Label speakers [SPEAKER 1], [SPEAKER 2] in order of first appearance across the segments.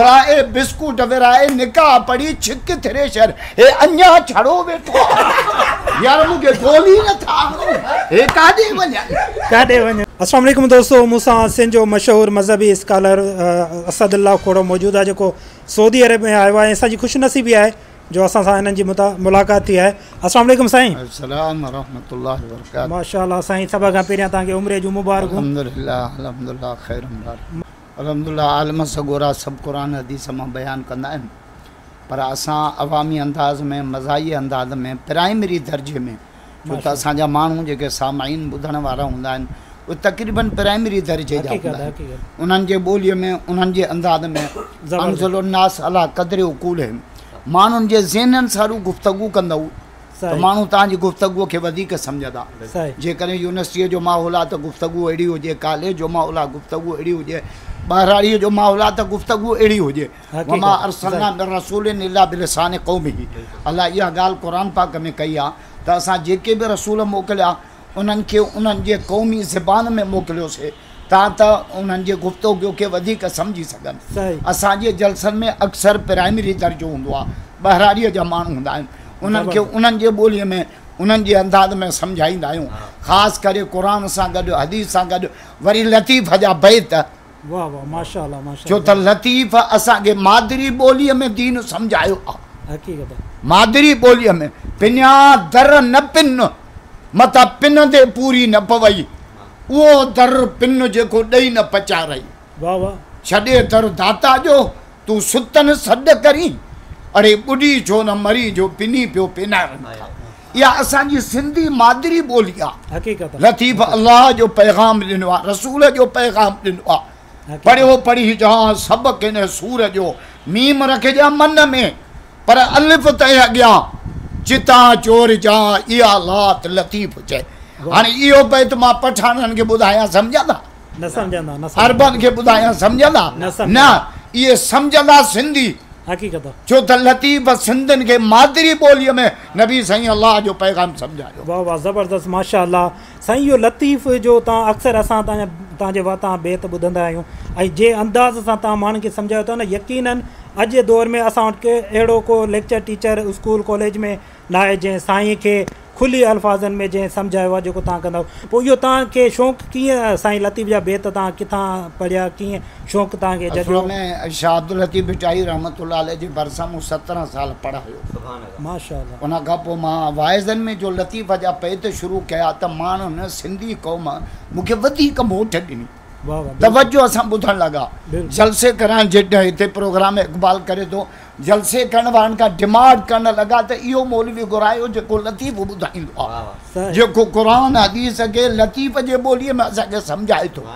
[SPEAKER 1] विराए बिस्कुट विराए निकाह पड़ी छिक थ्रेशर ए अन्या छड़ो बैठो यार मुझे गोली न था ए कादे वने।
[SPEAKER 2] अस्सलाम वालेकुम दोस्तों, मूसा सिंध जो मशहूर मजहबी स्कॉलर असदुल्लाह खोड़ो मौजूद है जो सऊदी अरब में आयो है। असांजी खुशनसीबी है जो असां सां हिननि जी मुलाक़ात थी है। अस्सलाम वालेकुम साईं।
[SPEAKER 1] अस्सलाम व रहमतुल्लाहि व बरकातहू।
[SPEAKER 2] माशाअल्लाह साईं, सब खां पहिरियां तव्हांखे उम्र जूं मुबारक।
[SPEAKER 1] अल्हम्दुलिल्लाह अल्हम्दुलिल्लाह ख़ैर मुबारक। अल्हम्दुलिल्लाह आलम सगोरा सब कुरान हदीस में बयान कंदा आहिनि, पर असां अवामी अंदाज़ में मज़ाही अंदाज़ में प्राइमरी दर्जे में छो त असांजा माण्हू जेके सामाईन ॿुधण वारा हूंदा आहिनि उहे तक़रीबन प्राइमरी दर्जे जा हूंदा आहिनि। उन्हनि जे ॿोलीअ में उन्हनि जे अंदाज़ में अंज़ुलुन्नास अला क़द्रि उक़ूलिहिम माण्हुनि जे ज़हननि सां गुफ़्तगू कंदव त माण्हू तव्हांजी गुफ़्तगूअ खे वधीक सम्झंदा। जेकॾहिं यूनिवर्सिटीअ जो माहौल आहे त गुफ़्तगू अहिड़ी हुजे, कॉलेज जो माहौल आहे गुफ़्तगू अहिड़ी हुजे, ॿाहिराड़ीअ जो माहौल आहे त गुफ़्तगू अहिड़ी हुजे। वमा अरसलना मिन रसूलिन इल्ला बिलिसानि क़ौमिही। अलाह इहा ॻाल्हि क़ुरान पाक में कई आहे त असां जेके बि रसूल मोकिलिया उन्हनि खे उन्हनि जे क़ौमी ज़बान में मोकिलियोसीं त उन्हनि जे गुफ़्तगू खे वधीक सम्झी सघनि। असांजे जलसनि में अक्सर प्राइमरी दर्जो हूंदो आहे, ॿाहिराड़ीअ जा माण्हू हूंदा आहिनि, उन्हनि खे उन्हनि जे ॿोलीअ में उन्हनि जे अंदाज़ में सम्झाईंदा आहियूं। ख़ासि करे क़ुरान सां गॾु हदीस सां गॾु वरी लतीफ़ जा बैत।
[SPEAKER 2] वाह वाह माशाअल्लाह माशाअल्लाह।
[SPEAKER 1] छो त लतीफ़ असांखे मादरी ॿोलीअ में दीन सम्झायो आहे।
[SPEAKER 2] हक़ीक़त
[SPEAKER 1] मादरी ॿोलीअ में पिन्या दर न पिन मता पिन ते पूरी न पवई, उहो दर पिन जेको ॾेई न पचारई।
[SPEAKER 2] वाह वाह।
[SPEAKER 1] छॾे दर दाता जो तूं सुतन सॾ करी, अड़े ॿुढी छो न मरी जो पिनी पियो पिनारनि। इहा असांजी सिंधी मादरी ॿोली आहे।
[SPEAKER 2] हक़ीक़त
[SPEAKER 1] लतीफ़ अल्लाह जो पैगाम ॾिनो आहे, रसूल जो पैगाम ॾिनो आहे। पढ़ियो पढ़ी जा सभु किन सूर जो मीम रखिजा मन में, पर अलिफ ते अॻियां चिता चोर जा इहा लात लतीफ़ चए। हाणे इहो बैत मां पठाननि खे ॿुधायां सम्झंदा?
[SPEAKER 2] न सम्झंदा।
[SPEAKER 1] अरबनि खे ॿुधायां सम्झंदा? न, इहे सम्झंदा सिंधी।
[SPEAKER 2] हक़ीक़त
[SPEAKER 1] छो त लतीफ़ सिंधियुनि खे मादरी ॿोलीअ में नबी साईं अल्लाह जो पैगाम सम्झायो।
[SPEAKER 2] वाह वाह ज़बरदस्त माशाअल्लाह। साईं इहो लतीफ़ जो तव्हां अक्सर असां तव्हांजे तव्हां बेत ॿुधंदा आहियूं ऐं जे अंदाज़ सां तव्हां माण्हुनि खे सम्झायो था न, यकीनन अॼु जे दौर में असां वटि अहिड़ो को लेक्चर टीचर स्कूल कॉलेज में न आहे जंहिं साईं खे खुली अल्फाज़नि में जंहिं सम्झायो आहे जेको तव्हां कंदव। पोइ इहो तव्हांखे शौक़ु कीअं साईं लतीफ़ जा बेत तव्हां किथां पढ़िया, कीअं शौक़ु तव्हांखे जॻियो?
[SPEAKER 1] में शाह अब्दुल लतीफ़ भिटाई रहमतुल्लाह अलैह जे भरिसां मूं 17 साल पढ़ायो।
[SPEAKER 2] माशाअल्लाह।
[SPEAKER 1] उन खां पोइ मां वाइज़नि में जो लतीफ़ जा बैत शुरू कया त माण्हुनि सिंधी क़ौम मूंखे वधीक मोट ॾिनी, तवज्जो असां ॿुधणु लॻा। जलसे करण जॾहिं हिते प्रोग्राम इक़बाल करे थो, जलसे करण वारनि खां डिमांड करणु लॻा त इहो मौलवी घुरायो जेको लतीफ़ ॿुधाईंदो आहे, जेको क़ुरान हदीस खे लतीफ़ जे ॿोलीअ में असांखे सम्झाए थो।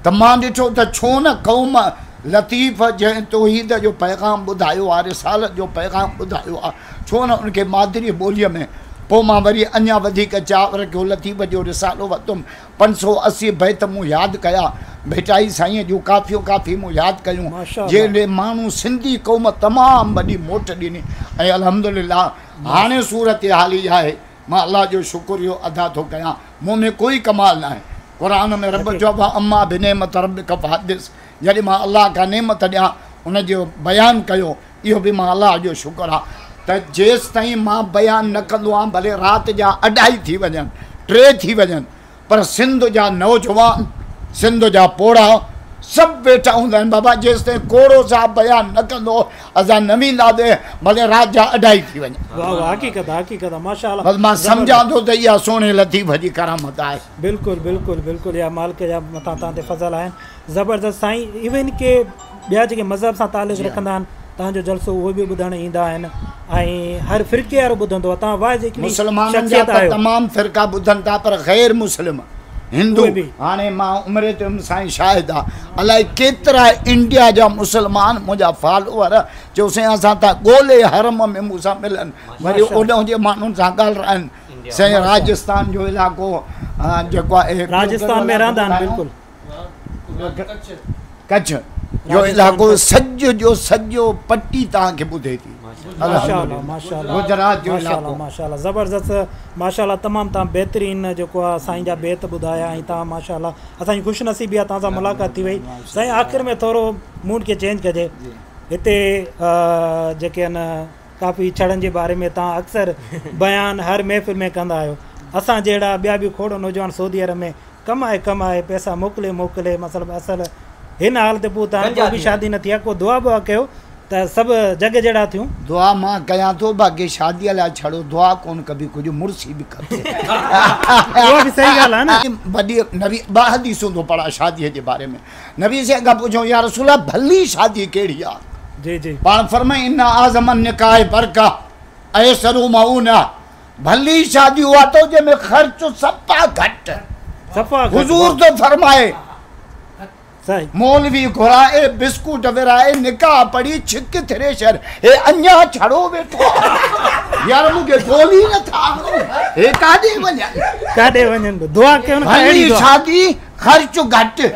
[SPEAKER 1] त मां ॾिठो त छो न क़ौम लतीफ़ जंहिं तौहीद जो पैगाम ॿुधायो आहे, रिसालत जो पैगाम ॿुधायो आहे, छो न उनखे मादरी ॿोलीअ में। पोइ मां वरी अञा वधीक चावर कयो, लतीफ़ जो रिसालो वरितुमि, 580 बैत मूं यादि कया, भिटाई साईं जूं काफ़ी मूं यादि कयूं, जंहिंॾे माण्हू सिंधी क़ौम तमामु वॾी मोट ॾिनी। ऐं अल्हम्दुलिल्लाह हाणे सूरत हाल ई आहे, मां अलाह जो शुक्रियो अदा थो कयां, मूं में कोई कमाल न आहे। क़ुरान में रब चओ आहे अम्मा बिनेमत रब्बिक फहदिस, जॾहिं मां अलाह खां नेमत ॾियां उनजो बयानु कयो, इहो बि मां अलाह जो शुक्र आहे। त जेसि ताईं मां बयानु न कंदो आहियां, भले राति जा 2:30 थी वञनि, 3 थी वञनि, पर सिंध जा नौजवान, सिंध जा पोड़ा सभु वेठा हूंदा आहिनि। बाबा जेसि ताईं कोड़ो साहब बयानु न कंदो असां न वेंदासीं, भले राति जा 2:30 थी वञे।
[SPEAKER 2] हक़ीक़त हक़ीक़त माशाअल्लाह।
[SPEAKER 1] बसि मां सम्झां थो त इहा सोने लतीफ़ जी करामत आहे।
[SPEAKER 2] बिल्कुलु बिल्कुलु बिल्कुलु, इहा मालिक जा मथां तव्हां ते फज़ल आहिनि ज़बरदस्त। साईं इवन के ॿिया जेके मज़हब सां तालुक़ रखंदा आहिनि तव्हांजो जलसो उहे बि ॿुधणु ईंदा आहिनि ऐं हर फ़िरके वारो ॿुधंदो आहे। तव्हां वाइज़ हिकिड़ी
[SPEAKER 1] मुस्लमाननि जा त तमामु फ़िरका ॿुधनि था, पर ग़ैर मुस्लिम हिंदू हाणे मां उमिरि ते साईं शाहिद आहे, अलाए केतिरा इंडिया जा मुस्लमान मुंहिंजा फॉलोअर चयोसीं असां त ॻोल्हे हरम में मूंसां मिलनि, वरी ओॾो जे माण्हुनि सां ॻाल्हाइनि। साईं राजस्थान जो इलाइक़ो जेको आहे,
[SPEAKER 2] राजस्थान में रहंदा आहिनि, बिल्कुलु
[SPEAKER 1] कच्छ जो इलाइक़ो सॼो जो सॼो पटी तव्हांखे ॿुधे थी।
[SPEAKER 2] माशाल्लाह माशाल्लाह
[SPEAKER 1] गुजरात जो
[SPEAKER 2] माशाल्लाह
[SPEAKER 1] इलाक़ो
[SPEAKER 2] माशाल्लाह ज़बरदस्त माशाल्लाह तमामु तव्हां बहितरीन जेको आहे साईं जा बेत ॿुधाया ऐं तव्हां माशाल्लाह असांजी ख़ुशनसीबी आहे तव्हां सां मुलाक़ात थी वई साईं आख़िर में थोरो मूड खे चेंज कजे हिते जेके आहिनि काफ़ी छड़नि जे बारे में तव्हां अक्सर बयान हर महफ़िल में कंदा आहियो असां जहिड़ा ॿिया बि खोड़ नौजवान सऊदी अरब में कमाए पैसा मोकिले मतिलबु असल हिन हाल ते पोइ तव्हां बि शादी न थी आहे को दुआ बुआ कयो त सभु जग जहिड़ा थियूं
[SPEAKER 1] दुआ मां कयां थो बाक़ी शादीअ लाइ छड़ो दुआ कोन कबी कुझु मुर्सी बि खपे
[SPEAKER 2] उहा बि सही ॻाल्हि आहे न
[SPEAKER 1] वॾी नबी ॿ हदीसूं थो पढ़ा शादीअ जे बारे में नबी से खां पुछूं या रसूल भली शादी कहिड़ी आहे
[SPEAKER 2] जी जी
[SPEAKER 1] पाण फरमाई इन आज़मन निकाह बरका ऐसरू मऊना भली शादी हुआ तो जंहिंमें ख़र्चो सफ़ा घटि
[SPEAKER 2] सफ़ा
[SPEAKER 1] हुजूर तो फरमाए
[SPEAKER 2] सही
[SPEAKER 1] मौलवी घुराए बिस्कुट विराए निकाह पढ़ी छिक थ्रेशर हे अञा छड़ो वेठो यार मूंखे गोली न था हे काॾे वञनि
[SPEAKER 2] दुआ कयो न
[SPEAKER 1] भली शादी ख़र्चो घटि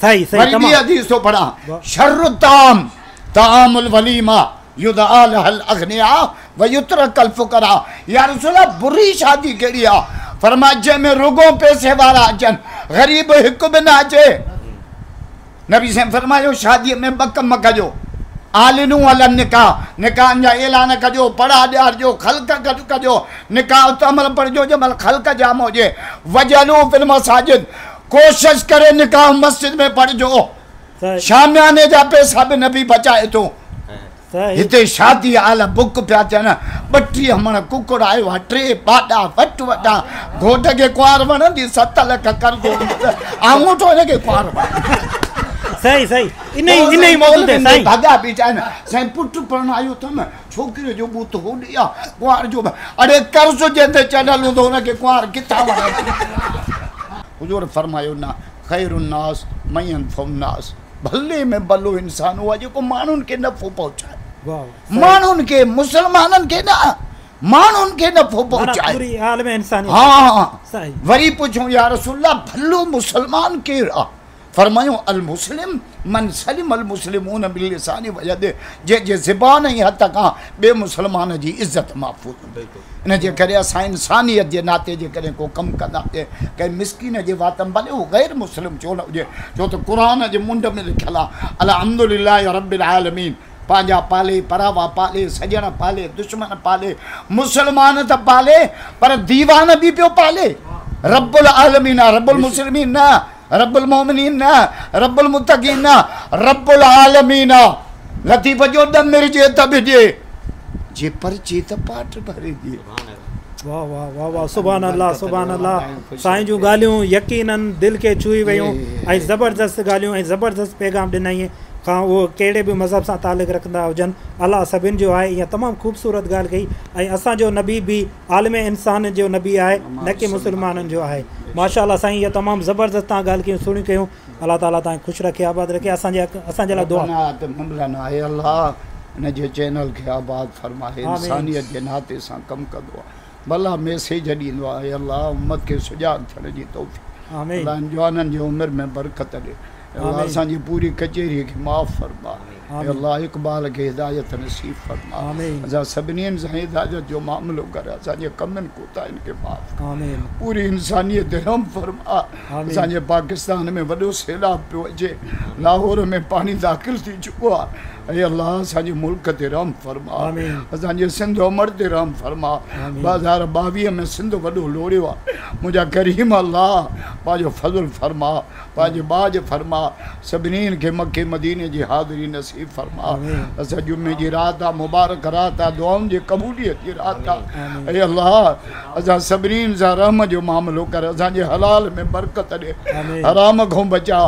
[SPEAKER 2] सही सही
[SPEAKER 1] वरी हदीस तो पढ़ा शर्रु ताम तामुल वलीमा युदआल हल अगनिया व युतरकल फुकरा या रसूल बुरी शादी कहिड़ी आहे फरमा जंहिंमें रुगो पैसे वारा अचनि ग़रीब हिकु बि न अचे नबी से फरमायो शादीअ में ॿ कम कजो आलिनू अलन निकाह जा ऐलान कजो पढ़ा ॾियारिजो ख़ल्क़ कजो निकाह उत अमल पढ़जो जंहिंमहिल ख़ल्क़ जाम हुजे वजलू फिल मसाजिद कोशिश करे निकाह मस्जिद में पढ़जो शामियाने जा पैसा बि न बि बचाए थो हिते शादी आला बुक पिया थियनि 32 हमण कुकुड़ आयो आहे 3 पाॾा वट वॾा घोट खे कुंवार वणंदी 7 लख कर्ज़ो आङूठो हिनखे कुंवार
[SPEAKER 2] सही सही इन ई मौक़े ते साईं
[SPEAKER 1] भागा बि चाहिनि साईं पुटु परणायो अथमि छोकिरे जो बूत होॾे आहे कुंवार जो अड़े कर्ज़ जंहिंते चढ़ियल हूंदो हुनखे कुंवार किथां वणे हुजूर फरमायो न ख़ैरुन्नास मयनफुन्नास भले में भलो इंसान हुआ जेको माण्हुनि खे नफ़ो पहुचाए माण्हुनि खे मुसलमाननि खे न माण्हुनि खे नफ़ो पहुचाए हा वरी पुछूं या रसूल भलो मुसलमान केरु आहे फरमायो अल मुस्लिम मन सलिम अल मुस्लिमून बिल लिसानी वयद जे ज़बान ऐं हथ खां ॿिए मुसलमान जी इज़त महफ़ूज़ इन जे करे असां इंसानियत जे नाते जे करे को कमु कंदासीं कंहिं मिसकीन जे वात भले उहो गैर मुस्लिम छो न हुजे छो त क़ुर जे मुंड में लिखियलु आहे अल्हम्दुलिल्लाह रब्बिल आलमीन पंहिंजा पाले परावा पाले सॼण पाले दुश्मन पाले मुसलमान त पाले पर दीवान बि पियो पाले रब्बुल आलमीन रब्बुल मुस्लिमीन न रब्बुल मोमिनीन न रब्बुल मुत्तकीन न रब्बुल आलमीन लतीफ़ जो दम मिर्जे त बिजे जे परचे त पाट भरे जे
[SPEAKER 2] वाह वाह वाह वाह सुभान अल्लाह साईं जूं ॻाल्हियूं यकीनन दिलि खे छुई वियूं ऐं ज़बरदस्त ॻाल्हियूं ऐं ज़बरदस्त पैगाम ॾिनई खां उहो कहिड़े बि मज़हब सां तालुक़ रखंदा हुजनि अलाह सभिनि जो आहे इहा तमामु ख़ूबसूरत ॻाल्हि कई ऐं असांजो नबी बि आलिम इंसान जो नबी आहे न की मुस्लमाननि जो आहे माशाअल्लाह साईं इहा तमामु ज़बरदस्त तव्हां ॻाल्हि कयूं सुणी कयूं अलाह ताला तव्हां ख़ुशि रखे आबाद रखे असांजे लाइ दुआ
[SPEAKER 1] आहे अलाह हिन जे चैनल खे आबाद फरमाए इंसानियत जे नाते सां कमु कंदो आहे भला मैसेज ॾींदो आहे अलाह उम्मत खे सुजाग थियण जी तौफ़ीक़ अलाह जवाननि जी उमिरि में बरकत ॾे अल्लाह असांजी पूरी कचहरी खे माफ़ फरमा अल्लाह इक़बाल खे हिदायत नसीब फरमा असां सभिनी सां हिदायत जो मामिलो कर असांजे कमनि कोताहियुनि खे माफ़ पूरी इंसानियत रहम फरमा असांजे पाकिस्तान में वॾो सैलाब पियो अचे लाहौर में पाणी दाख़िल थी चुको आहे ऐं अल्लाह असांजे मुल्क ते रहम फरमा असांजे सिंध उमर ते रहम फरमा 2022 में सिंध वॾो लोड़ियो आहे मुंहिंजा करीम अल्लाह पंहिंजो फज़ुल फरमा पंहिंजे बाज फरमा सभिनी खे मके मदीने जी हाज़िरी नसीब फरमा असां जुमे जी राति आहे मुबारक राति आहे दुआउनि जी क़बूलियत जी राति आहे ऐं अल्लाह असां सभिनी सां रहम जो मामिलो कर असांजे हलाल में बरकत ॾे हराम खां बचा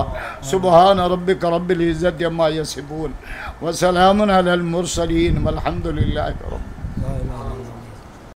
[SPEAKER 1] सुबहान रब्बिक रब्बिल इज़्ज़ति अम्मा यसिफून वसलामुन अलल मुरसलीन वल्हम्दुलिल्लाहि